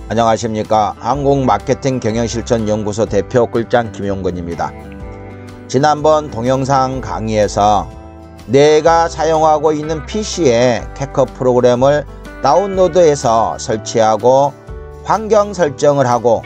안녕하십니까. 한국마케팅경영실천연구소 대표 꿀장 김용근입니다. 지난번 동영상 강의에서 내가 사용하고 있는 PC에 캐커 프로그램을 다운로드해서 설치하고 환경 설정을 하고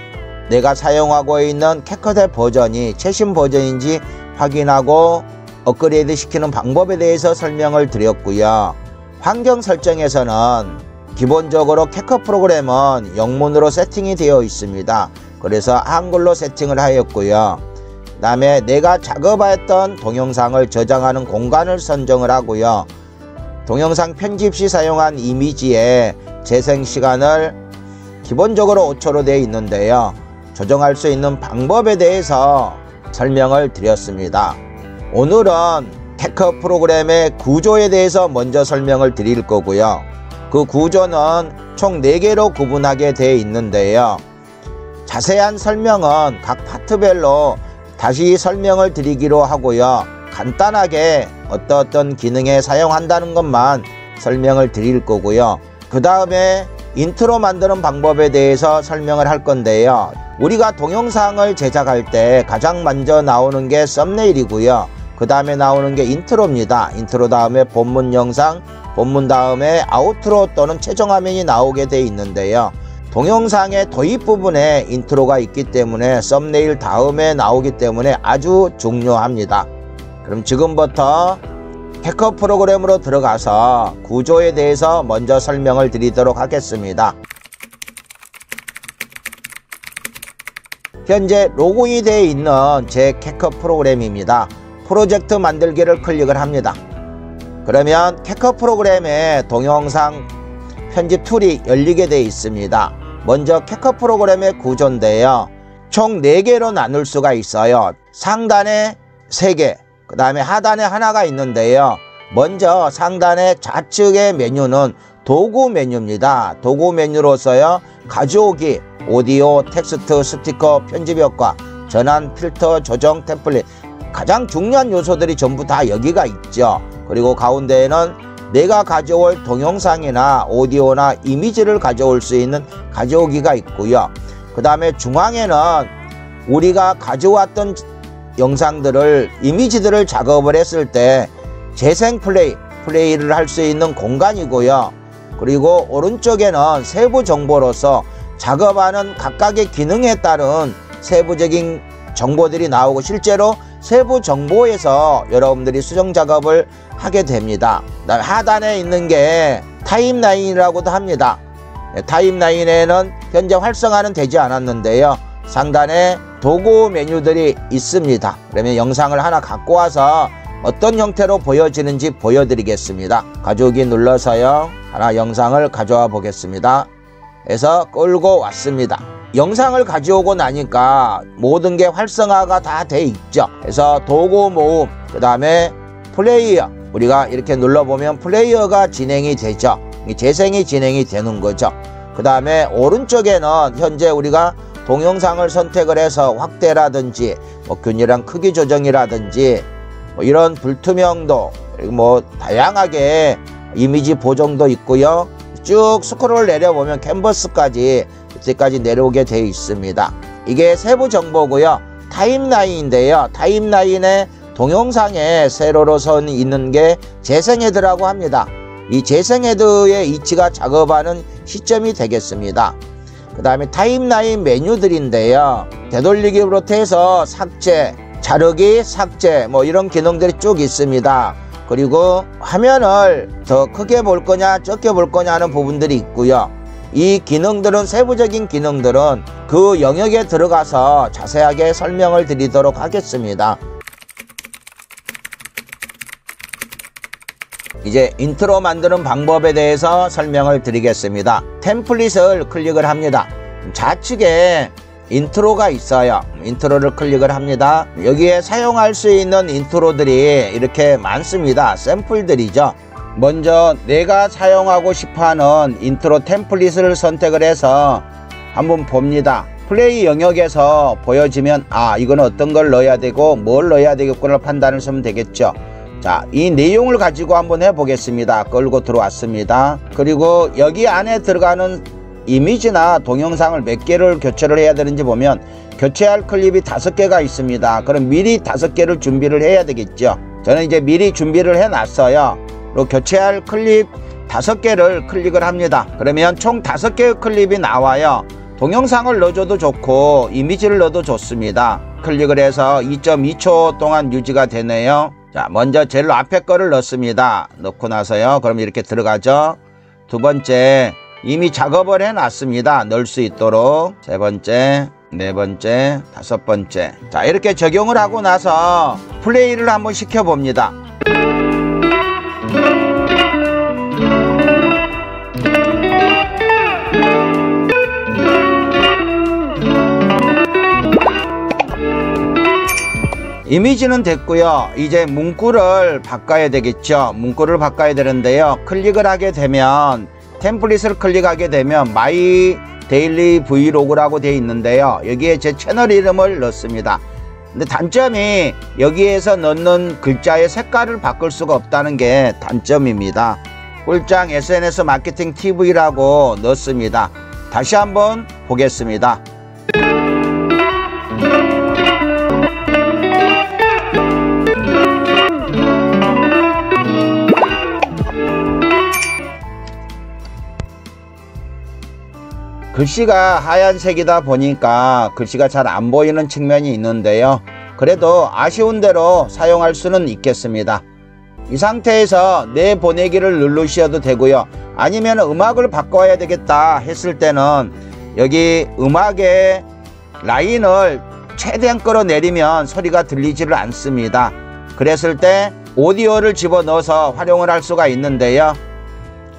내가 사용하고 있는 캐커대 버전이 최신 버전인지 확인하고 업그레이드 시키는 방법에 대해서 설명을 드렸고요. 환경 설정에서는 기본적으로 캐커 프로그램은 영문으로 세팅이 되어 있습니다. 그래서 한글로 세팅을 하였고요. 그 다음에 내가 작업했던 동영상을 저장하는 공간을 선정을 하고요. 동영상 편집 시 사용한 이미지의 재생 시간을 기본적으로 5초로 되어 있는데요. 조정할 수 있는 방법에 대해서 설명을 드렸습니다. 오늘은 캐커 프로그램의 구조에 대해서 먼저 설명을 드릴 거고요. 그 구조는 총 4개로 구분하게 되어 있는데요. 자세한 설명은 각 파트별로 다시 설명을 드리기로 하고요. 간단하게 어떤 기능에 사용한다는 것만 설명을 드릴 거고요. 그 다음에 인트로 만드는 방법에 대해서 설명을 할 건데요. 우리가 동영상을 제작할 때 가장 먼저 나오는 게 썸네일이고요. 그 다음에 나오는 게 인트로입니다. 인트로 다음에 본문 영상, 본문 다음에 아우트로 또는 최종 화면이 나오게 되어 있는데요. 동영상의 도입 부분에 인트로가 있기 때문에 썸네일 다음에 나오기 때문에 아주 중요합니다. 그럼 지금부터 캐커 프로그램으로 들어가서 구조에 대해서 먼저 설명을 드리도록 하겠습니다. 현재 로그인이 되어 있는 제 캐커 프로그램입니다. 프로젝트 만들기를 클릭을 합니다. 그러면 캐커 프로그램에 동영상 편집 툴이 열리게 되어 있습니다. 먼저 캐커 프로그램의 구조인데요. 총 4개로 나눌 수가 있어요. 상단에 3개, 그 다음에 하단에 하나가 있는데요. 먼저 상단의 좌측의 메뉴는 도구 메뉴입니다. 도구 메뉴로서요. 가져오기, 오디오, 텍스트, 스티커, 편집 효과, 전환, 필터, 조정, 템플릿, 가장 중요한 요소들이 전부 다 여기가 있죠. 그리고 가운데에는 내가 가져올 동영상이나 오디오나 이미지를 가져올 수 있는 가져오기가 있고요. 그 다음에 중앙에는 우리가 가져왔던 영상들을, 이미지들을 작업을 했을 때 재생 플레이를 할 수 있는 공간이고요. 그리고 오른쪽에는 세부 정보로서 작업하는 각각의 기능에 따른 세부적인 정보들이 나오고 실제로 세부 정보에서 여러분들이 수정 작업을 하게 됩니다. 그다음에 하단에 있는 게 타임라인이라고도 합니다. 타임라인에는 현재 활성화는 되지 않았는데요. 상단에 도구 메뉴들이 있습니다. 그러면 영상을 하나 갖고 와서 어떤 형태로 보여지는지 보여드리겠습니다. 가져오기 눌러서요. 하나 영상을 가져와 보겠습니다. 해서 끌고 왔습니다. 영상을 가져오고 나니까 모든 게 활성화가 다 돼 있죠. 그래서 도구 모음, 그 다음에 플레이어, 우리가 이렇게 눌러보면 플레이어가 진행이 되죠. 재생이 진행이 되는 거죠. 그 다음에 오른쪽에는 현재 우리가 동영상을 선택을 해서 확대라든지 균일한 크기 조정이라든지 이런 불투명도, 그리고 다양하게 이미지 보정도 있고요. 쭉 스크롤 내려보면 캔버스까지 이때까지 내려오게 되어 있습니다. 이게 세부 정보고요. 타임라인인데요. 타임라인에 동영상에 세로로 선 있는 게 재생 헤드라고 합니다. 이 재생 헤드의 위치가 작업하는 시점이 되겠습니다. 그 다음에 타임라인 메뉴들인데요. 되돌리기부터 해서 삭제, 자르기, 삭제 이런 기능들이 쭉 있습니다. 그리고 화면을 더 크게 볼 거냐 적게 볼 거냐 하는 부분들이 있고요. 이 기능들은, 세부적인 기능들은 그 영역에 들어가서 자세하게 설명을 드리도록 하겠습니다. 이제 인트로 만드는 방법에 대해서 설명을 드리겠습니다. 템플릿을 클릭을 합니다. 좌측에 인트로가 있어요. 인트로를 클릭을 합니다. 여기에 사용할 수 있는 인트로들이 이렇게 많습니다. 샘플들이죠. 먼저 내가 사용하고 싶어하는 인트로 템플릿을 선택을 해서 한번 봅니다. 플레이 영역에서 보여지면 이건 어떤 걸 넣어야 되고 뭘 넣어야 되겠구나 판단을 하면 되겠죠. 자, 이 내용을 가지고 한번 해보겠습니다. 끌고 들어왔습니다. 그리고 여기 안에 들어가는 이미지나 동영상을 몇 개를 교체를 해야 되는지 보면 교체할 클립이 5개가 있습니다. 그럼 미리 5개를 준비를 해야 되겠죠. 저는 이제 미리 준비를 해 놨어요. 그리고 교체할 클립 5개를 클릭을 합니다. 그러면 총 5개의 클립이 나와요. 동영상을 넣어줘도 좋고 이미지를 넣어도 좋습니다. 클릭을 해서 2.2초 동안 유지가 되네요. 자, 먼저 제일 앞에 거를 넣습니다. 넣고 나서요. 그럼 이렇게 들어가죠. 두 번째, 이미 작업을 해 놨습니다. 넣을 수 있도록. 세 번째, 네 번째, 다섯 번째. 자, 이렇게 적용을 하고 나서 플레이를 한번 시켜 봅니다. 이미지는 됐고요. 이제 문구를 바꿔야 되겠죠. 문구를 바꿔야 되는데요. 클릭을 하게 되면 템플릿을 클릭하게 되면 마이 데일리 브이로그라고 되어 있는데요. 여기에 제 채널 이름을 넣습니다. 근데 단점이 여기에서 넣는 글자의 색깔을 바꿀 수가 없다는 게 단점입니다. 꿀짱 SNS 마케팅 TV라고 넣습니다. 다시 한번 보겠습니다. 글씨가 하얀색이다 보니까 글씨가 잘 안 보이는 측면이 있는데요. 그래도 아쉬운 대로 사용할 수는 있겠습니다. 이 상태에서 내보내기를 누르셔도 되고요. 아니면 음악을 바꿔야 되겠다 했을 때는 여기 음악의 라인을 최대한 끌어내리면 소리가 들리지를 않습니다. 그랬을 때 오디오를 집어넣어서 활용을 할 수가 있는데요.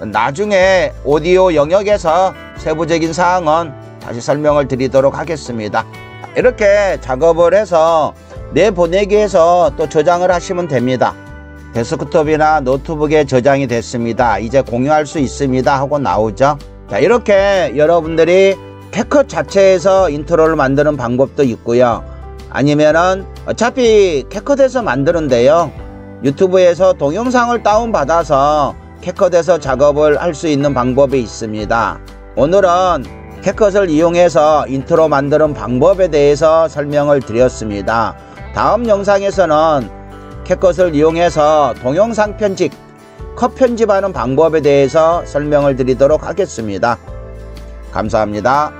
나중에 오디오 영역에서 세부적인 사항은 다시 설명을 드리도록 하겠습니다. 이렇게 작업을 해서 내보내기해서 또 저장을 하시면 됩니다. 데스크톱이나 노트북에 저장이 됐습니다. 이제 공유할 수 있습니다 하고 나오죠. 자, 이렇게 여러분들이 캡컷 자체에서 인트로를 만드는 방법도 있고요. 아니면은 어차피 캡컷에서 만드는데요. 유튜브에서 동영상을 다운받아서 캡컷에서 작업을 할 수 있는 방법이 있습니다. 오늘은 캡컷을 이용해서 인트로 만드는 방법에 대해서 설명을 드렸습니다. 다음 영상에서는 캡컷을 이용해서 동영상 편집, 컷 편집하는 방법에 대해서 설명을 드리도록 하겠습니다. 감사합니다.